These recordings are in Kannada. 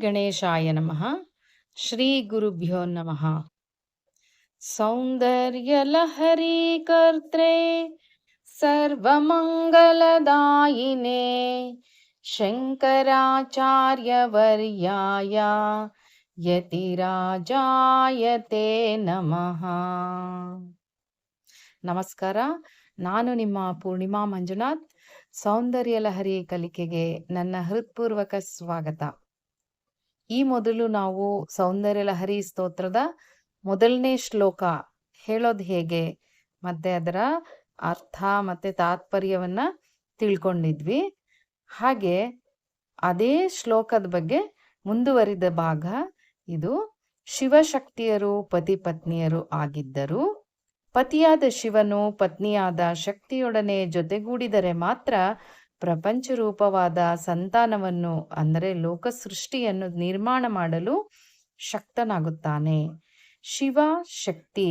ಗಣೇಶಾಯ ನಮಃ. ಶ್ರೀ ಗುರುಭ್ಯೋ ನಮಃ. ಸೌಂದರ್ಯಲಹರಿ ಕರ್ತ್ರೇ ಸರ್ವಮಂಗಲದಾಯಿನೇ ಶಂಕರಾಚಾರ್ಯವರ್ಯಾಯ ಯತಿರಾಜಾಯತೆ ನಮಃ. ನಮಸ್ಕಾರ. ನಾನು ನಿಮ್ಮ ಪೂರ್ಣಿಮಾ ಮಂಜುನಾಥ್. ಸೌಂದರ್ಯಲಹರಿ ಕಲಿಕೆಗೆ ನನ್ನ ಹೃತ್ಪೂರ್ವಕ ಸ್ವಾಗತ. ಈ ಮೊದಲು ನಾವು ಸೌಂದರ್ಯಲಹರಿ ಸ್ತೋತ್ರದ ಮೊದಲನೇ ಶ್ಲೋಕ ಹೇಳೋದು ಹೇಗೆ ಮತ್ತೆ ಅದರ ಅರ್ಥ ಮತ್ತೆ ತಾತ್ಪರ್ಯವನ್ನ ತಿಳ್ಕೊಂಡಿದ್ವಿ. ಹಾಗೆ ಅದೇ ಶ್ಲೋಕದ ಬಗ್ಗೆ ಮುಂದುವರಿದ ಭಾಗ ಇದು. ಶಿವಶಕ್ತಿಯರು ಪತಿ ಪತ್ನಿಯರು ಆಗಿದ್ದರು. ಪತಿಯಾದ ಶಿವನು ಪತ್ನಿಯಾದ ಶಕ್ತಿಯೊಡನೆ ಜೊತೆಗೂಡಿದರೆ ಮಾತ್ರ ಪ್ರಪಂಚ ರೂಪವಾದ ಸಂತಾನವನ್ನು ಅಂದರೆ ಲೋಕ ಸೃಷ್ಟಿಯನ್ನು ನಿರ್ಮಾಣ ಮಾಡಲು ಶಕ್ತನಾಗುತ್ತಾನೆ. ಶಿವ ಶಕ್ತಿ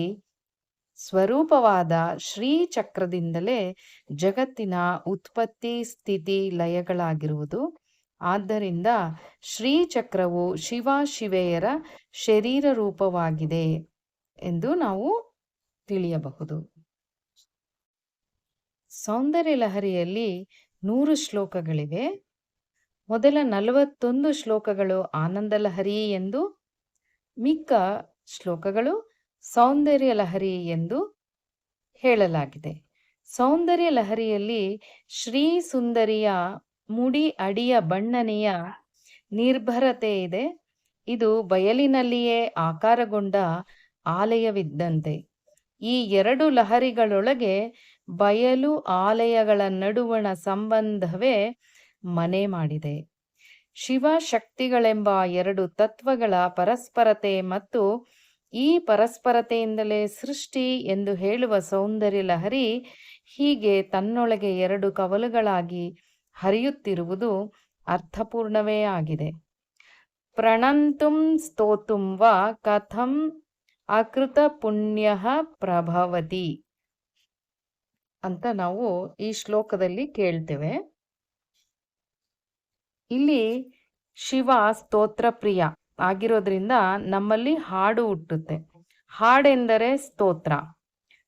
ಸ್ವರೂಪವಾದ ಶ್ರೀ ಚಕ್ರದಿಂದಲೇ ಜಗತ್ತಿನ ಉತ್ಪತ್ತಿ ಸ್ಥಿತಿ ಲಯಗಳಾಗಿರುವುದು. ಆದ್ದರಿಂದ ಶ್ರೀಚಕ್ರವು ಶಿವ ಶಿವೆಯರ ಶರೀರ ರೂಪವಾಗಿದೆ ಎಂದು ನಾವು ತಿಳಿಯಬಹುದು. ಸೌಂದರ್ಯಲಹರಿಯಲ್ಲಿ 100 ಶ್ಲೋಕಗಳಿವೆ. ಮೊದಲ 41 ಶ್ಲೋಕಗಳು ಆನಂದಲಹರಿ ಎಂದು, ಮಿಕ್ಕ ಶ್ಲೋಕಗಳು ಸೌಂದರ್ಯಲಹರಿ ಎಂದು ಹೇಳಲಾಗಿದೆ. ಸೌಂದರ್ಯಲಹರಿಯಲ್ಲಿ ಶ್ರೀ ಸುಂದರಿಯ ಮುಡಿ ಅಡಿಯ ಬಣ್ಣನೆಯ ನಿರ್ಭರತೆ ಇದೆ. ಇದು ಬಯಲಿನಲ್ಲಿಯೇ ಆಕಾರಗೊಂಡ ಆಲಯವಿದ್ದಂತೆ. ಈ 2 ಲಹರಿಗಳೊಳಗೆ ಬಯಲು ಆಲಯಗಳ ನಡುವಣ ಸಂಬಂಧವೇ ಮನೆ ಮಾಡಿದೆ. ಶಿವ ಶಕ್ತಿಗಳೆಂಬ 2 ತತ್ವಗಳ ಪರಸ್ಪರತೆ ಮತ್ತು ಈ ಪರಸ್ಪರತೆಯಿಂದಲೇ ಸೃಷ್ಟಿ ಎಂದು ಹೇಳುವ ಸೌಂದರ್ಯಲಹರಿ ಹೀಗೆ ತನ್ನೊಳಗೆ 2 ಕವಲುಗಳಾಗಿ ಹರಿಯುತ್ತಿರುವುದು ಅರ್ಥಪೂರ್ಣವೇ ಆಗಿದೆ. ಪ್ರಣಂತುಂ ಸ್ತೋತುಂ ವಾ ಕಥಂ ಅಕೃತ ಪುಣ್ಯಃ ಪ್ರಭವತಿ ಅಂತ ನಾವು ಈ ಶ್ಲೋಕದಲ್ಲಿ ಕೇಳ್ತೇವೆ. ಇಲ್ಲಿ ಶಿವ ಸ್ತೋತ್ರ ಪ್ರಿಯ ಆಗಿರೋದ್ರಿಂದ ನಮ್ಮಲ್ಲಿ ಹಾಡು ಹುಟ್ಟುತ್ತೆ. ಹಾಡೆಂದರೆ ಸ್ತೋತ್ರ.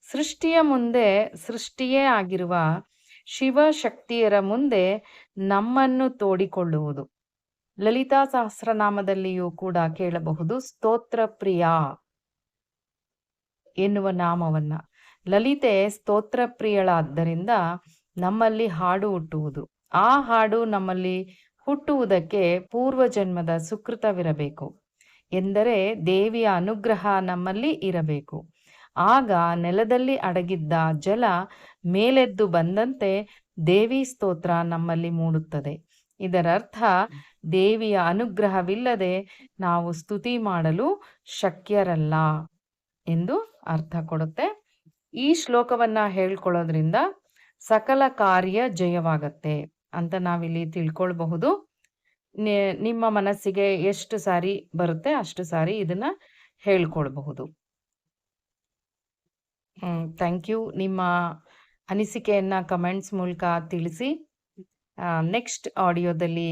ಸೃಷ್ಟಿಯ ಮುಂದೆ ಸೃಷ್ಟಿಯೇ ಆಗಿರುವ ಶಿವಶಕ್ತಿಯರ ಮುಂದೆ ನಮ್ಮನ್ನು ತೋಡಿಕೊಳ್ಳುವುದು. ಲಲಿತಾ ಸಹಸ್ರನಾಮದಲ್ಲಿಯೂ ಕೂಡ ಕೇಳಬಹುದು ಸ್ತೋತ್ರ ಪ್ರಿಯ ಎನ್ನುವ ನಾಮವನ್ನ. ಲಲಿತೆ ಸ್ತೋತ್ರ ಪ್ರಿಯಳಾದ್ದರಿಂದ ನಮ್ಮಲ್ಲಿ ಹಾಡು ಹುಟ್ಟುವುದು. ಆ ಹಾಡು ನಮ್ಮಲ್ಲಿ ಹುಟ್ಟುವುದಕ್ಕೆ ಪೂರ್ವಜನ್ಮದ ಸುಕೃತವಿರಬೇಕು. ಎಂದರೆ ದೇವಿಯ ಅನುಗ್ರಹ ನಮ್ಮಲ್ಲಿ ಇರಬೇಕು. ಆಗ ನೆಲದಲ್ಲಿ ಅಡಗಿದ್ದ ಜಲ ಮೇಲೆದ್ದು ಬಂದಂತೆ ದೇವಿ ಸ್ತೋತ್ರ ನಮ್ಮಲ್ಲಿ ಮೂಡುತ್ತದೆ. ಇದರರ್ಥ ದೇವಿಯ ಅನುಗ್ರಹವಿಲ್ಲದೆ ನಾವು ಸ್ತುತಿ ಮಾಡಲು ಶಕ್ಯರಲ್ಲ ಎಂದು ಅರ್ಥ ಕೊಡುತ್ತೆ. ಈ ಶ್ಲೋಕವನ್ನ ಹೇಳ್ಕೊಳ್ಳೋದ್ರಿಂದ ಸಕಲ ಕಾರ್ಯ ಜಯವಾಗತ್ತೆ ಅಂತ ನಾವಿಲ್ಲಿ ತಿಳ್ಕೊಳ್ಬಹುದು. ನಿಮ್ಮ ಮನಸ್ಸಿಗೆ ಎಷ್ಟು ಸಾರಿ ಬರುತ್ತೆ ಅಷ್ಟು ಸಾರಿ ಇದನ್ನ ಹೇಳ್ಕೊಳ್ಬಹುದು. Thank you. ನಿಮ್ಮ ಅನಿಸಿಕೆಯನ್ನ ಕಮೆಂಟ್ಸ್ ಮೂಲಕ ತಿಳಿಸಿ. ನೆಕ್ಸ್ಟ್ ಆಡಿಯೋದಲ್ಲಿ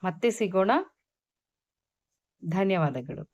ಮತ್ತೆ ಸಿಗೋಣ. ಧನ್ಯವಾದಗಳು.